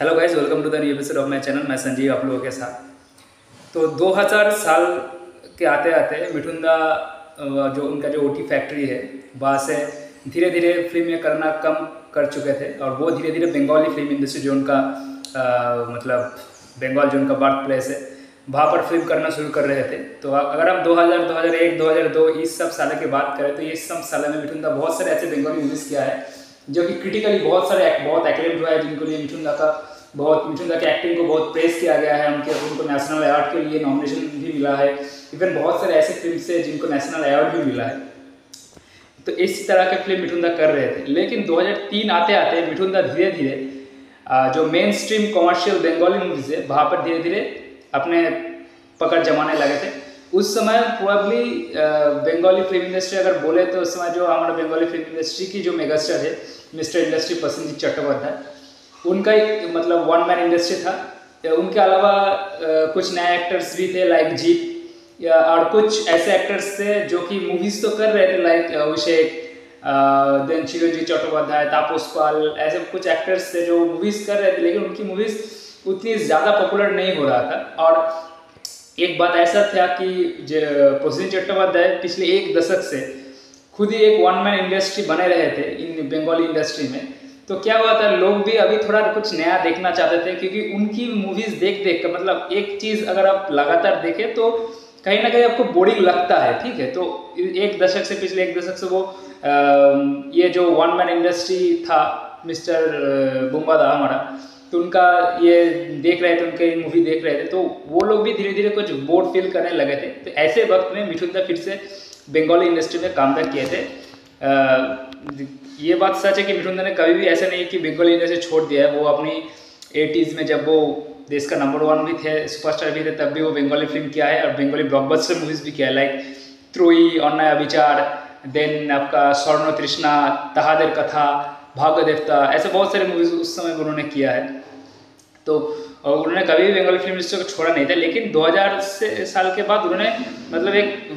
Hello guys, welcome to the new episode of my channel. मैं संजीव आप लोगों के साथ। तो 2000 साल के आते आते मिठुन दा जो उनका जो ओटी फैक्ट्री है वहाँ से धीरे धीरे फिल्म में करना कम कर चुके थे और वो धीरे धीरे बंगाली फिल्म इंडस्ट्री जो उनका मतलब बंगाल जो उनका बर्थ प्लेस है वहाँ पर फिल्म करना शुरू कर रहे थे। तो अगर हम 2000, 2001, 2002 इस सब साल की बात करें तो ये सब साल में मिठुन दा बहुत सारे ऐसे बंगाली मूवीज़ किया है जो कि क्रिटिकली बहुत एक्लेम्ड हुआ है, जिनको लिए मिठुन दा के एक्टिंग को बहुत प्रेस किया गया है। उनको नेशनल अवार्ड के लिए नॉमिनेशन भी मिला है। इवन बहुत सारे ऐसे फिल्म से जिनको नेशनल अवार्ड भी मिला है। तो इस तरह के फिल्म मिठुन दा कर रहे थे, लेकिन 2003 आते आते मिठुन दा धीरे धीरे जो main stream commercial Bengali movies है वहाँ पर धीरे धीरे अपने पकड़ जमाने लगे थे। उस समय प्रोबेबली बंगाली फिल्म इंडस्ट्री अगर बोले तो उस समय जो हमारा बंगाली फिल्म इंडस्ट्री की जो मेगास्टार है मिस्टर इंडस्ट्री प्रसेनजीत चट्टोपाध्याय, उनका एक मतलब वन मैन इंडस्ट्री था। उनके अलावा कुछ नए एक्टर्स भी थे लाइक जीत और कुछ ऐसे एक्टर्स थे जो कि मूवीज़ तो कर रहे थे लाइक अभिषेक, देन चिरंजीवी चट्टोपाध्याय, तापस पाल, ऐसे कुछ एक्टर्स थे जो मूवीज़ कर रहे थे, लेकिन उनकी मूवीज़ उतनी ज़्यादा पॉपुलर नहीं हो रहा था। और एक बात ऐसा था कि प्रसेनजीत चट्टोपाध्याय पिछले एक दशक से खुद ही एक वन मैन इंडस्ट्री बने रहे थे इन बंगाली इंडस्ट्री में। तो क्या हुआ था, लोग भी अभी थोड़ा कुछ नया देखना चाहते थे, क्योंकि उनकी मूवीज़ देख देख कर मतलब एक चीज़ अगर आप लगातार देखें तो कहीं ना कहीं आपको बोरिंग लगता है। ठीक है, तो पिछले एक दशक से वो ये जो वन मैन इंडस्ट्री था मिस्टर बुम्बादा हमारा, तो उनका ये देख रहे थे, उनके मूवी देख रहे थे, तो वो लोग भी धीरे धीरे कुछ बोर फील करने लगे थे। तो ऐसे वक्त में मिठुन दा फिर से बंगाली इंडस्ट्री में काम किए थे। ये बात सच है कि मिठुन दा ने कभी भी ऐसा नहीं कि बंगाली इंडस्ट्री छोड़ दिया है। वो अपनी 80s में जब वो देश का नंबर 1 भी थे, सुपरस्टार भी थे, तब भी वो बंगाली फिल्म किया है और बंगाली ब्लॉकबस्टर मूवीज़ भी किया है लाइक त्रोई, अन्याय विचार, देन आपका स्वर्ण तृष्णा, तहादेर कथा, भाग्य देवता, ऐसे बहुत सारे मूवीज़ उस समय उन्होंने किया है। तो उन्होंने कभी भी बंगाली फिल्म इंडस्ट्री को छोड़ा नहीं था, लेकिन 2000 साल के बाद उन्होंने मतलब एक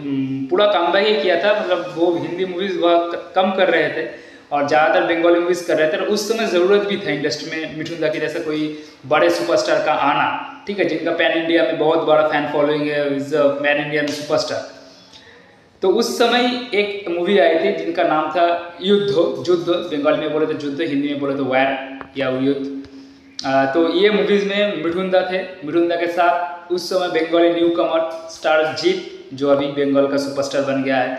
पूरा कमबैक ही किया था। मतलब वो हिंदी मूवीज़ वह कम कर रहे थे और ज़्यादातर बंगाली मूवीज़ कर रहे थे। और उस समय ज़रूरत भी था इंडस्ट्री में मिठुन दा की जैसा कोई बड़े सुपरस्टार का आना, ठीक है, जिनका पैन इंडिया में बहुत बड़ा फैन फॉलोइंग है, इज पैन इंडियन सुपरस्टार। तो उस समय एक मूवी आई थी जिनका नाम था युद्ध, बंगाली में बोले तो युद्ध, हिंदी में बोले तो वैर या युद्ध। तो ये मूवीज़ में मिठुन दा थे। मिठुन दा के साथ उस समय बंगाली न्यू कमर स्टार जीत, जो अभी बंगाल का सुपरस्टार बन गया है,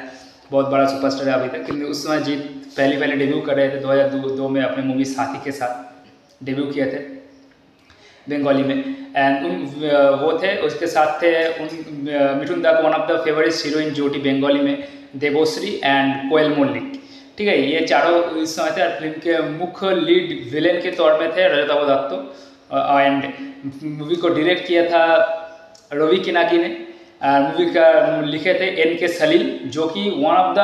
बहुत बड़ा सुपरस्टार है अभी तक, लेकिन उस समय जीत पहले डेब्यू कर रहे थे। 2002 में अपने मूवी साथी के साथ डेब्यू किए थे बंगाली में। एंड वो थे, उसके साथ थे मिठुन दा one of the favourite heroine जो कि बंगाली में देवश्री एंड कोयल मल्लिक, ठीक है, ये चारों इस समय थे। और फिल्म के मुख्य लीड विलेन के तौर में थे रजत दत्तो। एंड मूवी को डायरेक्ट किया था रवि किनागी ने। मूवी का लिखे थे NK सलील, जो कि one of the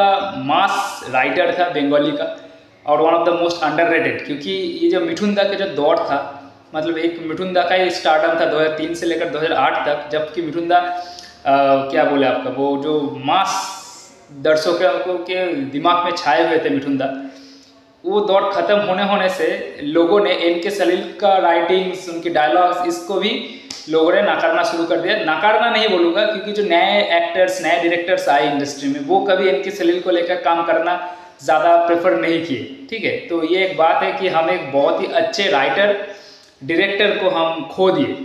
mass writer था बंगाली का और one of the most underrated, क्योंकि ये जो मिठुन दा का जो दौर था, मतलब एक मिठुन दा का ही स्टार्टअप था 2003 से लेकर 2008 तक, जबकि मिठुन दा क्या बोले आपका वो जो मास दर्शकों के दिमाग में छाए हुए थे मिठुन दा, वो दौर खत्म होने से लोगों ने NK सलील का राइटिंग्स, उनकी डायलॉग्स, इसको भी लोगों ने नकारना शुरू कर दिया। नकारना नहीं बोलूँगा, क्योंकि जो नए एक्टर्स, नए डायरेक्टर्स आए इंडस्ट्री में, वो कभी NK सलील को लेकर काम करना ज़्यादा प्रेफर नहीं किए। ठीक है, तो ये एक बात है कि हम एक बहुत ही अच्छे राइटर, डायरेक्टर को हम खो दिए,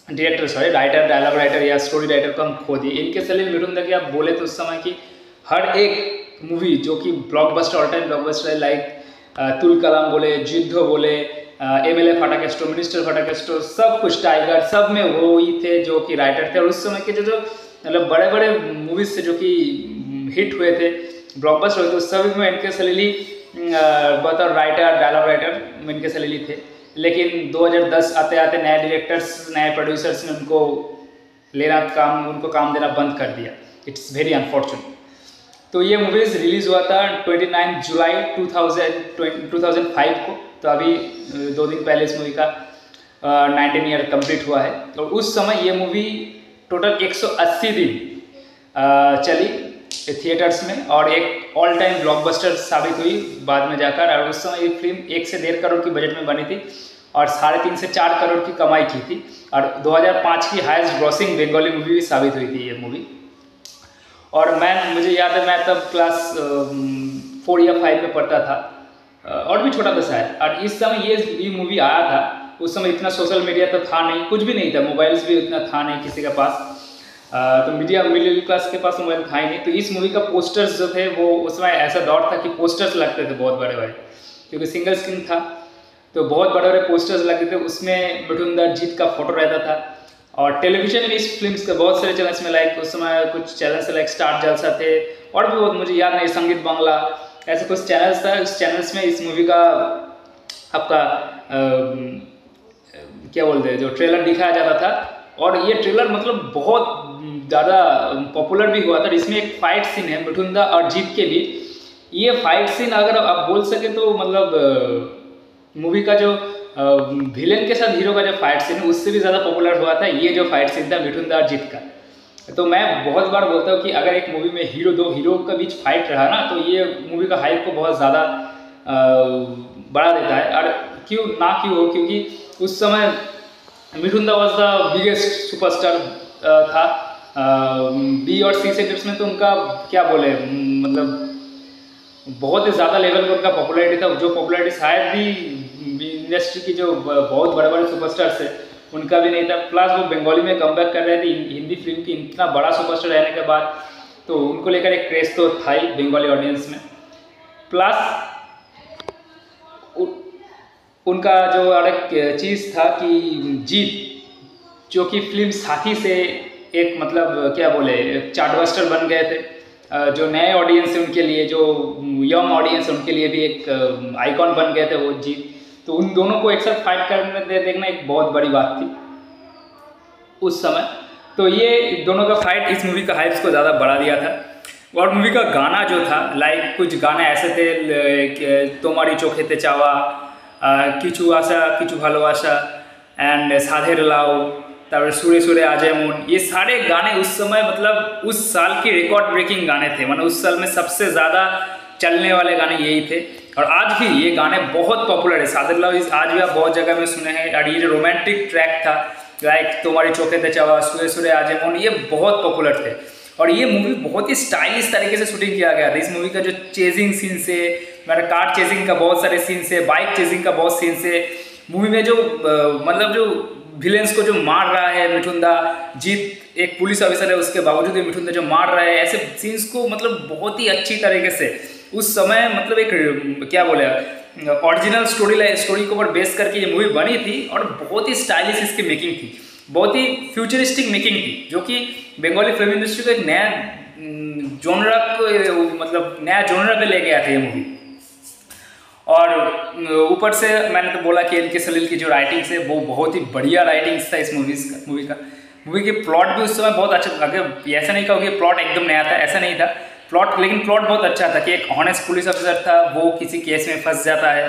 राइटर, डायलॉग राइटर या स्टोरी राइटर को हम खो दिए। NK सलील, मिठुन दा की आप बोले तो उस समय की हर एक मूवी जो कि ब्लॉकबस्टर, ऑल टाइम ब्लॉकबस्टर है, लाइक तुल कलाम बोले, युद्ध बोले, MLA फटाकेस्टो, मिनिस्टर फटाकेस्टो, सब कुछ, टाइगर, सब में वो ही थे जो कि राइटर थे। और उस समय के जो मतलब बड़े बड़े मूवीज थे जो कि हिट हुए थे, ब्लॉकबस्टर हुए थे, उस सभी में NK सलील ही बतौर राइटर, डायलॉग राइटर NK सलील ही थे। लेकिन 2010 आते आते नए डायरेक्टर्स, नए प्रोड्यूसर्स ने उनको काम देना बंद कर दिया। It's very unfortunate. तो ये मूवीज़ रिलीज़ हुआ था 29 जुलाई 2005 को। तो अभी 2 दिन पहले इस मूवी का 19 ईयर कंप्लीट हुआ है। और उस समय ये मूवी टोटल 180 दिन चली थिएटर्स में और एक ऑल टाइम ब्लॉकबस्टर साबित हुई बाद में जाकर। और उस समय ये फिल्म 1 से 1.5 करोड़ की बजट में बनी थी और 3.5 से 4 करोड़ की कमाई की थी, और 2005 की हाईएस्ट ग्रॉसिंग बंगाली मूवी भी साबित हुई थी ये मूवी। और मुझे याद है, मैं तब क्लास 4 या 5 में पढ़ता था, और भी छोटा था शायद। और इस समय ये मूवी आया था, उस समय इतना सोशल मीडिया तो था नहीं, कुछ भी नहीं था, मोबाइल्स भी उतना था नहीं किसी के पास, तो मिडिल क्लास के पास मोबाइल था ही नहीं। तो इस मूवी का पोस्टर्स जो थे वो उस समय ऐसा दौर था कि पोस्टर्स लगते थे बहुत बड़े बड़े, क्योंकि सिंगल स्क्रीन था तो बहुत बड़े बड़े पोस्टर्स लगते थे, उसमें मिठुन जीत का फोटो रहता था। और टेलीविजन में इस फिल्म के बहुत सारे चैनल्स में, लाइक उस समय कुछ चैनल्स लाइक स्टार जलसा थे, और भी बहुत मुझे याद नहीं, संगीत बांग्ला, ऐसे कुछ चैनल्स था। उस चैनल्स में इस मूवी का आपका क्या बोलते हैं, जो ट्रेलर दिखाया जाता था, और ये ट्रेलर मतलब बहुत ज़्यादा पॉपुलर भी हुआ था। इसमें एक फाइट सीन है मिठुन और जीत के बीच। ये फाइट सीन अगर आप बोल सके तो मतलब मूवी का जो विलेन के साथ हीरो का जो फाइट सीन है उससे भी ज़्यादा पॉपुलर हुआ था ये जो फाइट सीन था मिठुन और जीत का। तो मैं बहुत बार बोलता हूँ कि अगर एक मूवी में दो हीरो के बीच फाइट रहा ना, तो ये मूवी का हाइप को बहुत ज़्यादा बढ़ा देता है। और क्यों हो, क्योंकि उस समय Mithun was the biggest superstar था। बी और सी सेक्टर्स में तो उनका क्या बोले, मतलब बहुत ही ज़्यादा लेवल पर उनका पॉपुलैरिटी था, जो पॉपुलैरिटी शायद भी इंडस्ट्री की जो बहुत बड़े बड़े सुपरस्टार्स है उनका भी नहीं था। प्लस वो बंगाली में कमबैक कर रहे थे, हिंदी फिल्म की इतना बड़ा सुपरस्टार रहने के बाद, तो उनको लेकर एक क्रेज तो था ही बंगाली ऑडियंस में। प्लस उनका जो एक चीज़ था कि जीत जो कि फिल्म साथी से एक मतलब क्या बोले चार्टबस्टर बन गए थे, जो नए ऑडियंस है उनके लिए, जो यंग ऑडियंस है उनके लिए भी एक आइकॉन बन गए थे वो जीत। तो उन दोनों को एक साथ फाइट करने देखना एक बहुत बड़ी बात थी उस समय। तो ये दोनों का फाइट इस मूवी का हाइप्स को ज़्यादा बढ़ा दिया था। और मूवी का गाना जो था, लाइक कुछ गाने ऐसे थे, तुम्हारी चोखेते चावा, किचु आशा किचु भालोबाशा एंड साधे लाओ, तापर सुरे सुरे आजे मन, ये सारे गाने उस समय मतलब उस साल की रिकॉर्ड ब्रेकिंग गाने थे। मतलब उस साल में सबसे ज़्यादा चलने वाले गाने यही थे, और आज भी ये गाने बहुत पॉपुलर है। सादर लव आज भी आप बहुत जगह में सुने हैं। और ये जो रोमांटिक ट्रैक था, लाइक तुम्हारी चोखेते चावा, सुरे सुरे आजे मन, ये बहुत पॉपुलर थे। और ये मूवी बहुत ही स्टाइलिश तरीके से शूटिंग किया गया था। इस मूवी का जो चेजिंग सीन से, मेरा कार चेजिंग का बहुत सारे सीन से, बाइक चेजिंग का बहुत सीन से, मूवी में जो मतलब जो विलेंस को जो मार रहा है मिठुन जीत एक पुलिस ऑफिसर है, उसके बावजूद मिठुन जो मार रहा है, ऐसे सीन्स को मतलब बहुत ही अच्छी तरीके से उस समय मतलब एक क्या बोले ओरिजिनल स्टोरी के ऊपर बेस करके ये मूवी बनी थी। और बहुत ही स्टाइलिश इसकी मेकिंग थी, बहुत ही फ्यूचरिस्टिक मेकिंग थी, जो कि बंगाली फिल्म इंडस्ट्री को एक नया जॉनरा को मतलब नया जॉनरा पे ले गया था ये मूवी। और ऊपर से मैंने तो बोला कि एल के सलील की जो राइटिंग्स है वो बहुत ही बढ़िया राइटिंग्स था इस मूवी की प्लॉट भी उस समय बहुत अच्छा था। अगर ऐसा नहीं कहो कि प्लॉट एकदम नया था, ऐसा नहीं था प्लॉट, लेकिन प्लॉट बहुत अच्छा था कि एक ऑनेस्ट पुलिस ऑफिसर था, वो किसी केस में फंस जाता है,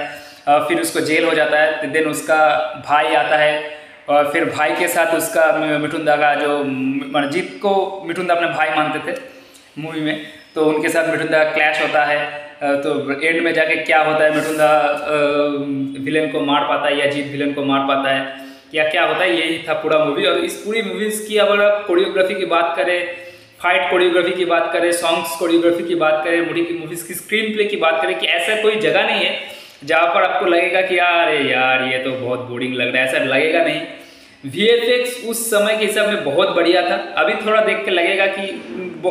फिर उसको जेल हो जाता है, देन उसका भाई आता है, और फिर भाई के साथ उसका मिठुन का जो जीत को मिठुन अपने भाई मानते थे मूवी में, तो उनके साथ मिठुन का क्लैश होता है। तो एंड में जाके क्या होता है, मिठुन विलेन को मार पाता है या जीत विलेन को मार पाता है या क्या होता है, यही था पूरा मूवी। और इस पूरी मूवीज़ की अगर आप कोरियोग्राफी की बात करें, फाइट कोरियोग्राफी की बात करें, सॉन्ग्स कोरियोग्राफी की बात करें, मूवीज़ की स्क्रीन प्ले की बात करें, कि ऐसा कोई जगह नहीं है जहाँ पर आपको लगेगा कि यार ये तो बहुत बोरिंग लग रहा है, ऐसा लगेगा नहीं। VFX उस समय के हिसाब में बहुत बढ़िया था। अभी थोड़ा देख के लगेगा कि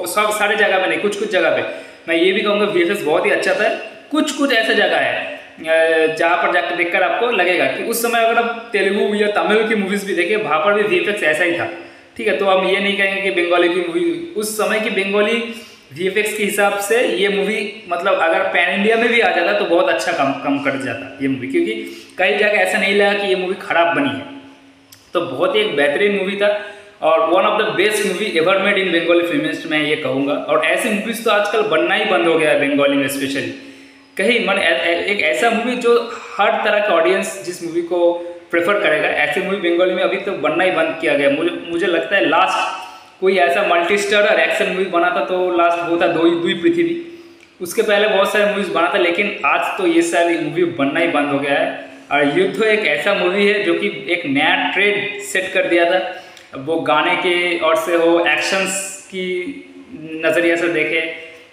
सब सारे जगह पे नहीं, कुछ जगह पे मैं ये भी कहूँगा VFX बहुत ही अच्छा था। कुछ ऐसा जगह है जहाँ पर जाकर देखकर आपको लगेगा कि उस समय अगर आप तेलुगु या तमिल की मूवीज़ भी देखें, वहाँ पर भी VFX ऐसा ही था, ठीक है। तो हम ये नहीं कहेंगे कि बंगाली की मूवी, उस समय की बंगाली VFX के हिसाब से ये मूवी मतलब अगर पैन इंडिया में भी आ जाता तो बहुत अच्छा कम कर जाता ये मूवी, क्योंकि कई जगह ऐसा नहीं लगा कि ये मूवी खराब बनी है। तो बहुत ही एक बेहतरीन मूवी था और one of the best movie ever made in Bengali film industry, मैं ये कहूँगा। और ऐसी मूवीज़ तो आजकल बनना ही बंद हो गया है बंगाली में, स्पेशली कहीं एक ऐसा मूवी जो हर तरह का ऑडियंस जिस मूवी को प्रेफर करेगा, ऐसी मूवी बंगाली में अभी तो बनना ही बंद किया गया। मुझे लगता है लास्ट कोई ऐसा मल्टी स्टारर एक्शन मूवी बना था तो लास्ट वो था दुई पृथ्वी। उसके पहले बहुत सारे मूवीज़ बना था, लेकिन आज तो ये सारी मूवी बनना ही बंद हो गया है। और युद्ध एक ऐसा मूवी है जो कि एक नया ट्रेंड सेट कर दिया था। वो गाने के और से हो, एक्शंस की नज़रिए से देखे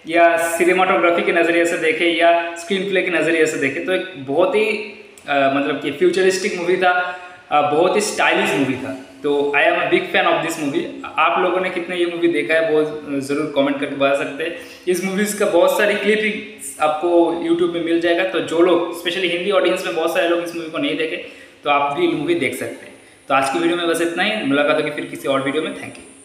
या सिनेमाटोग्राफी के नज़रिए से देखे या स्क्रीन प्ले के नज़रिए से देखे, तो एक बहुत ही मतलब कि फ्यूचरिस्टिक मूवी था, बहुत ही स्टाइलिश मूवी था। तो I am a big fan of this movie. आप लोगों ने कितने ये मूवी देखा है वो ज़रूर कमेंट करके बता सकते हैं। इस मूवीज़ का बहुत सारी क्लिपिंग आपको यूट्यूब में मिल जाएगा, तो जो लोग स्पेशली हिंदी ऑडियंस में बहुत सारे लोग इस मूवी को नहीं देखे तो आप भी मूवी देख सकते हैं। तो आज की वीडियो में बस इतना ही, मुलाकात होगी फिर किसी और वीडियो में। Thank you.